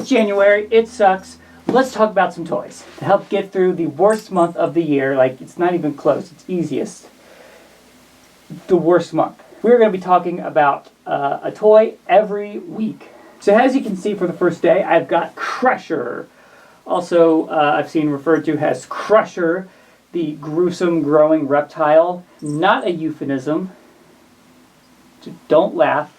It's January, it sucks. Let's talk about some toys to help get through the worst month of the year. Like, it's not even close, it's easiest. The worst month. We're going to be talking about a toy every week. So as you can see for the first day, I've got Krusher. Also, I've seen referred to as Krusher, the gruesome growing reptile. Not a euphemism. So don't laugh.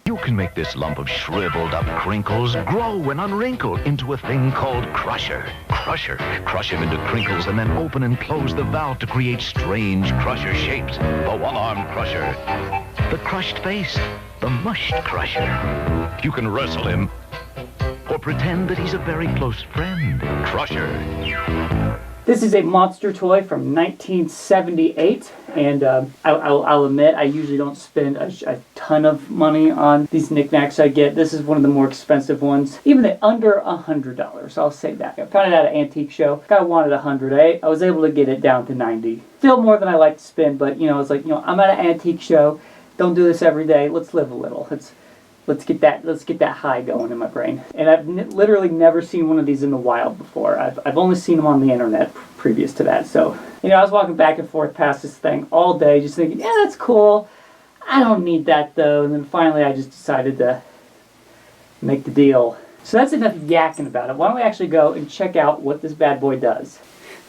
You can make this lump of shriveled up crinkles grow and unwrinkle into a thing called Krusher. Crush him into crinkles and then open and close the valve to create strange Krusher shapes. The one-armed Krusher, the crushed face, the mushed Krusher. You can wrestle him or pretend that he's a very close friend. Krusher. This is a monster toy from 1978, and I'll admit I usually don't spend a ton of money on these knickknacks I get. This is one of the more expensive ones, even at under $100. I'll say that. I found it at an antique show. Guy wanted $100. I was able to get it down to $90. Still more than I like to spend, but you know, it's like, you know, I'm at an antique show. Don't do this every day. Let's live a little. Let's get that high going in my brain. And I've literally never seen one of these in the wild before. I've only seen them on the internet previous to that. So, you know, I was walking back and forth past this thing all day just thinking, yeah, that's cool. I don't need that though. And then finally I just decided to make the deal. So that's enough yakking about it. Why don't we actually go and check out what this bad boy does.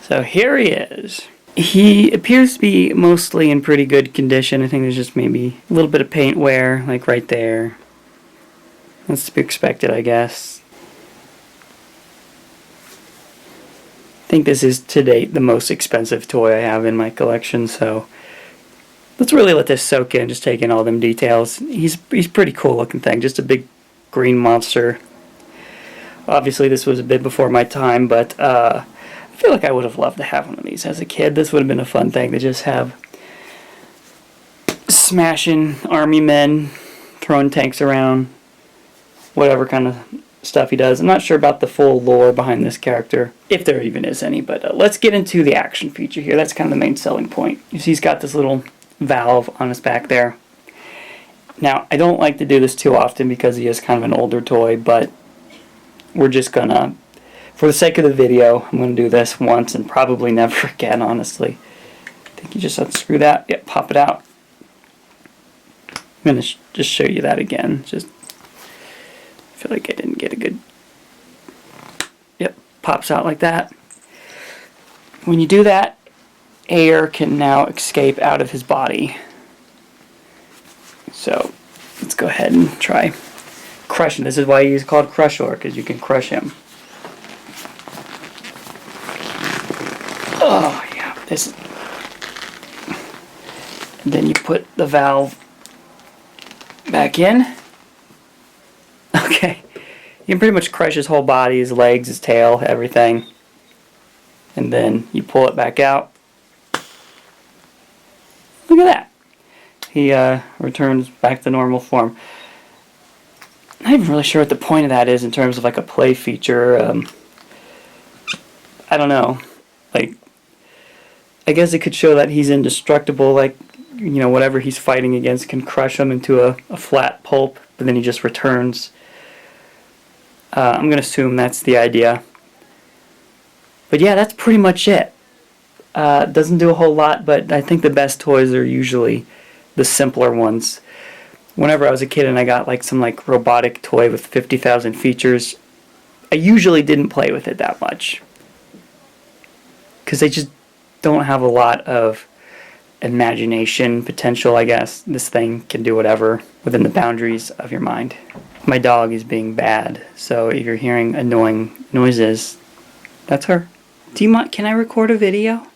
So here he is. He appears to be mostly in pretty good condition. I think there's just maybe a little bit of paint wear, like right there. That's to be expected, I guess. I think this is, to date, the most expensive toy I have in my collection, so let's really let this soak in, just take in all them details. He's pretty cool looking thing, just a big green monster. Obviously, this was a bit before my time, but I feel like I would have loved to have one of these as a kid. This would have been a fun thing to just have smashing army men, throwing tanks around. Whatever kind of stuff he does. I'm not sure about the full lore behind this character, if there even is any, but let's get into the action feature here. That's kind of the main selling point. You see he's got this little valve on his back there. Now, I don't like to do this too often because he is kind of an older toy, but we're just gonna, for the sake of the video, I'm gonna do this once and probably never again, honestly. I think you just unscrew that, yep, pop it out. I'm gonna just show you that again, I feel like I didn't get a good... Yep, pops out like that. When you do that, air can now escape out of his body. So, let's go ahead and try crushing. This is why he's called Krusher, because you can crush him. Oh, yeah, this... And then you put the valve back in. Okay, you can pretty much crush his whole body, his legs, his tail, everything. And then you pull it back out. Look at that. He returns back to normal form. I'm not even really sure what the point of that is in terms of like a play feature. I don't know. Like, I guess it could show that he's indestructible, like, you know, whatever he's fighting against can crush him into a flat pulp, but then he just returns. I'm going to assume that's the idea. But yeah, that's pretty much it. Doesn't do a whole lot, but I think the best toys are usually the simpler ones. Whenever I was a kid and I got like some like robotic toy with 50,000 features, I usually didn't play with it that much. Because they just don't have a lot of imagination potential, I guess. This thing can do whatever within the boundaries of your mind. My dog is being bad, so if you're hearing annoying noises, that's her. Do you mind? Can I record a video?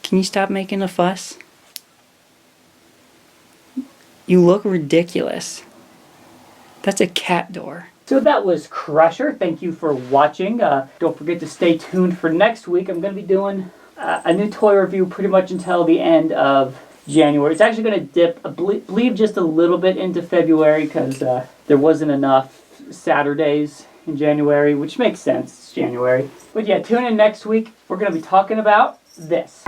Can you stop making a fuss? You look ridiculous. That's a cat door. So that was Krusher. Thank you for watching. Don't forget to stay tuned for next week. I'm going to be doing a new toy review pretty much until the end of January. It's actually going to dip, I believe, just a little bit into February because there wasn't enough Saturdays in January, which makes sense. It's January. But yeah, tune in next week. We're going to be talking about this.